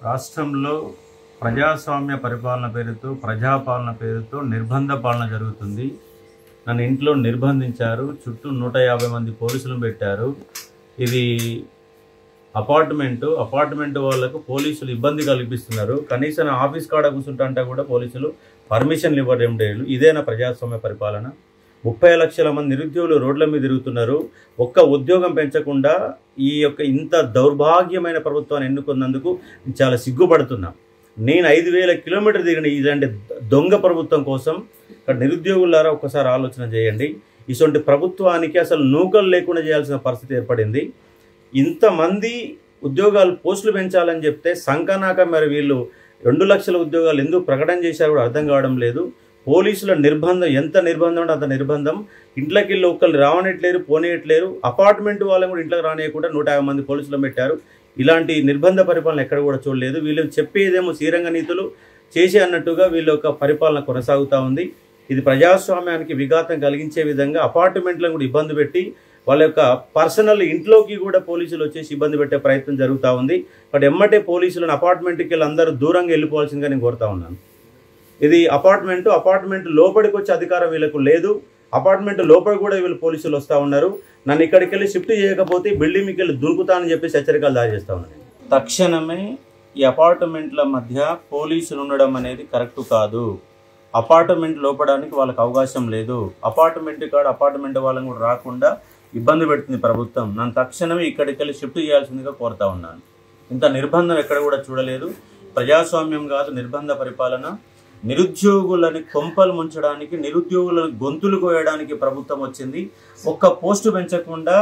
రాష్ట్రంలో ప్రజాస్వామ్య పరిపాలన పేరుతో ప్రజాపాలన పేరుతో నిర్బంధ పాలన జరుగుతుంది. నన్ను ఇంట్లో నిర్బంధించారు. చుట్టూ 150 మంది పోలీసులను పెట్టారు. ఇది అపార్ట్మెంట్ వాళ్ళకు పోలీసులు ఇబ్బంది కల్పిస్తున్నారు. కనీసం ఆఫీస్ కాడ కూర్చుంటే కూడా పోలీసులు పర్మిషన్లు ఇవ్వడం లేదు. ఇదేనా ప్రజాస్వామ్య పరిపాలన? 30 లక్షల మంది నిరుద్యోగులు రోడ్ల మీద తిరుగుతున్నారు. ఒక్క ఉద్యోగం పెంచకుండా ఇంత దౌర్భాగ్యమైన ప్రభుత్వాన్ని ఎన్నుకున్నందుకు చాలా సిగ్గుపడుతున్నా. నేను 5,000 కిలోమీటర్లు తిరిగిన ఇలాంటి దొంగ ప్రభుత్వం కోసం ఇక్కడ నిరుద్యోగులారా ఒక్కసారి ఆలోచన చేయండి. ఇటువంటి ప్రభుత్వానికి అసలు నూకలు లేకుండా చేయాల్సిన పరిస్థితి ఏర్పడింది. ఇంతమంది ఉద్యోగాలు పోస్టులు పెంచాలని చెప్తే సంకనాక మరి వీళ్ళు 2 లక్షల ఉద్యోగాలు ఎందుకు ప్రకటన చేశారు కూడా అర్థం కావడం లేదు. పోలీసుల నిర్బంధం ఎంత నిర్బంధం అంటే అంత నిర్బంధం. ఇంట్లోకి వెళ్ళి ఒక్కళ్ళు రావనట్లేరు, పోనీయట్లేరు. అపార్ట్మెంట్ వాళ్ళని కూడా ఇంట్లోకి రానియకుండా 150 మంది పోలీసులు పెట్టారు. ఇలాంటి నిర్బంధ పరిపాలన ఎక్కడ కూడా చూడలేదు. వీళ్ళు చెప్పేదేమో శ్రీరంగ నీతులు చేసే అన్నట్టుగా వీళ్ళ యొక్క పరిపాలన కొనసాగుతూ ఉంది. ఇది ప్రజాస్వామ్యానికి విఘాతం కలిగించే విధంగా అపార్ట్మెంట్లను కూడా ఇబ్బంది పెట్టి వాళ్ళ యొక్క పర్సనల్ ఇంట్లోకి కూడా పోలీసులు వచ్చేసి ఇబ్బంది పెట్టే ప్రయత్నం జరుగుతూ ఉంది. బట్ ఎమ్మటే పోలీసులను అపార్ట్మెంట్కి వెళ్ళి అందరూ దూరంగా వెళ్ళిపోవాల్సిందిగా నేను కోరుతా ఉన్నాను. ఇది అపార్ట్మెంట్ లోపలికి వచ్చే అధికారం వీళ్ళకు లేదు. అపార్ట్మెంట్ లోపల కూడా వీళ్ళు పోలీసులు వస్తూ ఉన్నారు. నన్ను ఇక్కడికి వెళ్ళి షిఫ్ట్ చేయకపోతే బిల్డింగ్కి వెళ్ళి దురుకుతానని చెప్పేసి హెచ్చరికలు దారి చేస్తూ ఉన్నాను. తక్షణమే ఈ అపార్ట్మెంట్ల మధ్య పోలీసులు ఉండడం అనేది కరెక్ట్ కాదు. అపార్ట్మెంట్ లోపడానికి వాళ్ళకి అవకాశం లేదు. అపార్ట్మెంట్ వాళ్ళని కూడా రాకుండా ఇబ్బంది పెడుతుంది ప్రభుత్వం. నన్ను తక్షణమే ఇక్కడికి వెళ్ళి షిఫ్ట్ చేయాల్సిందిగా కోరుతా ఉన్నాను. ఇంత నిర్బంధం ఎక్కడ కూడా చూడలేదు. ప్రజాస్వామ్యం కాదు, నిర్బంధ పరిపాలన. నిరుద్యోగులని కొంపలు ముంచడానికి, నిరుద్యోగులను గొంతులు కోయడానికి ప్రభుత్వం వచ్చింది. ఒక్క పోస్టు పెంచకుండా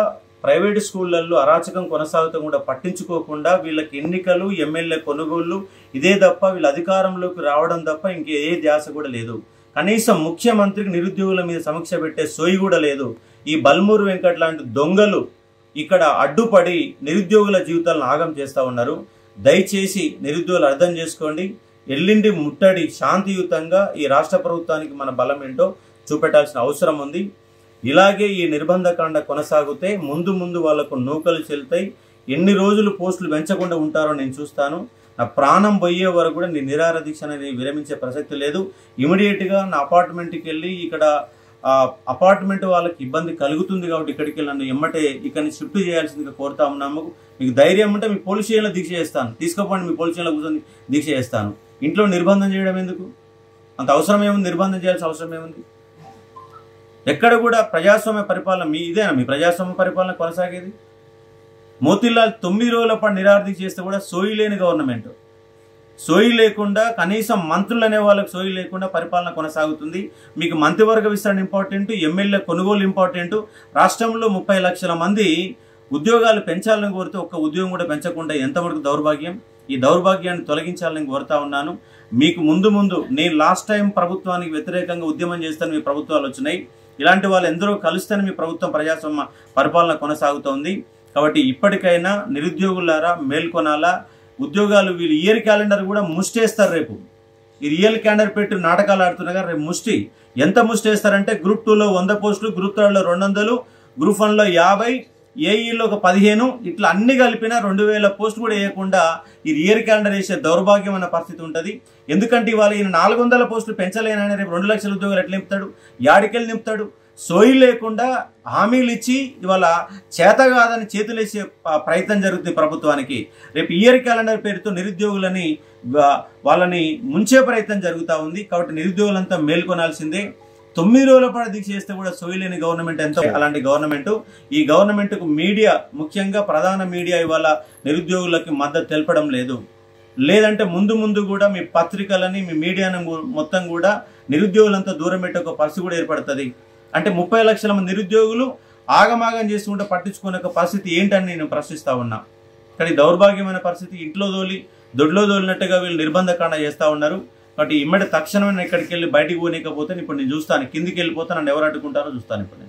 ప్రైవేటు స్కూళ్ళల్లో అరాచకం కొనసాగుతూ కూడా పట్టించుకోకుండా వీళ్ళకి ఎన్నికలు, ఎమ్మెల్యే కొనుగోళ్లు ఇదే తప్ప వీళ్ళ అధికారంలోకి రావడం తప్ప ఇంకే ధ్యాస కూడా లేదు. కనీసం ముఖ్యమంత్రికి నిరుద్యోగుల మీద సమీక్ష పెట్టే సోయి కూడా లేదు. ఈ బల్మూరు వెంకట్ లాంటి దొంగలు ఇక్కడ అడ్డుపడి నిరుద్యోగుల జీవితాలను ఆగం చేస్తూ ఉన్నారు. దయచేసి నిరుద్యోగులు అర్థం చేసుకోండి. ఎల్లిండి ముట్టడి శాంతియుతంగా ఈ రాష్ట్ర ప్రభుత్వానికి మన బలం ఏంటో చూపెట్టాల్సిన అవసరం ఉంది. ఇలాగే ఈ నిర్బంధకాండ కొనసాగితే ముందు వాళ్లకు నూకలు చెల్తాయి. ఎన్ని రోజులు పోస్టులు పెంచకుండా ఉంటారో నేను చూస్తాను. నా ప్రాణం పోయే వరకు కూడా నీ నిరాహార దీక్ష అనేది విరమించే ప్రసక్తి లేదు. ఇమీడియట్గా నా అపార్ట్మెంట్కి వెళ్ళి ఇక్కడ అపార్ట్మెంట్ వాళ్ళకి ఇబ్బంది కలుగుతుంది కాబట్టి ఇక్కడికి వెళ్ళి నన్ను ఎమ్మటే ఇక్కడిని షిఫ్ట్ చేయాల్సిందిగా కోరుతా ఉన్నాము. మీకు ధైర్యం ఉంటే మీ పోలీస్ స్టేషన్లో దీక్ష చేస్తాను. తీసుకోపోండి, మీ పోలీస్ స్టేషన్లో కూర్చొని దీక్ష చేస్తాను. ఇంట్లో నిర్బంధం చేయడం ఎందుకు? అంత అవసరం ఏముంది? నిర్బంధం చేయాల్సిన అవసరం ఏముంది? ఎక్కడ కూడా ప్రజాస్వామ్య పరిపాలన ఇదేనా మీ ప్రజాస్వామ్య పరిపాలన కొనసాగేది? మోతీలాల్ 9 రోజుల పాటు నిరాహార దీక్ష చేస్తే కూడా సోయి లేని గవర్నమెంట్, సోయి లేకుండా కనీసం మంత్రులు అనే వాళ్ళకి సోయి లేకుండా పరిపాలన కొనసాగుతుంది. మీకు మంత్రివర్గ విస్తరణ ఇంపార్టెంట్, ఎమ్మెల్యే కొనుగోలు ఇంపార్టెంట్. రాష్ట్రంలో 30 లక్షల మంది ఉద్యోగాలు పెంచాలని కోరితే ఒక్క ఉద్యోగం కూడా పెంచకుండా ఎంతవరకు దౌర్భాగ్యం. ఈ దౌర్భాగ్యాన్ని తొలగించాలని కోరుతా ఉన్నాను. మీకు ముందు నేను లాస్ట్ టైం ప్రభుత్వానికి వ్యతిరేకంగా ఉద్యమం చేస్తాను, మీ ప్రభుత్వాలు వచ్చినాయి. ఇలాంటి వాళ్ళు ఎందరో కలుస్తేనే మీ ప్రభుత్వం ప్రజాస్వామ్య పరిపాలన కొనసాగుతోంది. కాబట్టి ఇప్పటికైనా నిరుద్యోగులారా మేల్కొనాలా. ఉద్యోగాలు వీళ్ళు ఇయర్ క్యాలెండర్ కూడా ముష్టేస్తారు. రేపు ఈ రియల్ క్యాలెండర్ పెట్టి నాటకాలు ఆడుతున్నా రేపు ముష్టి ఎంత ముష్టేస్తారంటే గ్రూప్ 2లో 100 పోస్టులు, గ్రూప్ 3లో 200, గ్రూప్ 1లో 50, ఏఈలో ఒక 15, ఇట్లా అన్ని కలిపినా 2000 పోస్టులు కూడా వేయకుండా ఈ రియల్ క్యాలెండర్ వేసే దౌర్భాగ్యమైన పరిస్థితి ఉంటుంది. ఎందుకంటే ఇవాళ ఈయన 400 పోస్టులు పెంచలేనని రేపు 2 లక్షల ఉద్యోగాలు ఎట్లా నింపుతాడు? యాడికెళ్ళి నింపుతాడు? సోయి లేకుండా హామీలు ఇచ్చి ఇవాళ చేత కాదని చేతులేసే ప్రయత్నం జరుగుతుంది ప్రభుత్వానికి. రేపు ఇయర్ క్యాలెండర్ పేరుతో నిరుద్యోగులని వాళ్ళని ముంచే ప్రయత్నం జరుగుతూ ఉంది. కాబట్టి నిరుద్యోగులంతా మేల్కొనాల్సిందే. 9 రోజుల పాటు దీక్ష చేస్తే కూడా సోయి లేని గవర్నమెంట్ ఎంతో అలాంటి గవర్నమెంట్. ఈ గవర్నమెంట్కు మీడియా, ముఖ్యంగా ప్రధాన మీడియా ఇవాళ నిరుద్యోగులకి మద్దతు తెలపడం లేదు. లేదంటే ముందు కూడా మీ పత్రికలని, మీ మీడియాను మొత్తం కూడా నిరుద్యోగులంతా దూరం పెట్టే ఒక పరిస్థితి కూడా ఏర్పడుతుంది. అంటే 30 లక్షల మంది నిరుద్యోగులు ఆగమాగం చేసుకుంటే పట్టించుకునే ఒక పరిస్థితి ఏంటని నేను ప్రశ్నిస్తా ఉన్నా. కానీ దౌర్భాగ్యమైన పరిస్థితి. ఇంట్లో దొడ్లో దోలినట్టుగా వీళ్ళు నిర్బంధకాండ చేస్తూ ఉన్నారు. కాబట్టి ఇమ్మడి తక్షణమే ఇక్కడికి వెళ్ళి బయటికి పోనీకపోతే ఇప్పుడు నేను చూస్తాను, కిందికి వెళ్ళిపోతే నన్ను ఎవరు అడ్డుకుంటారో చూస్తాను ఇప్పుడు.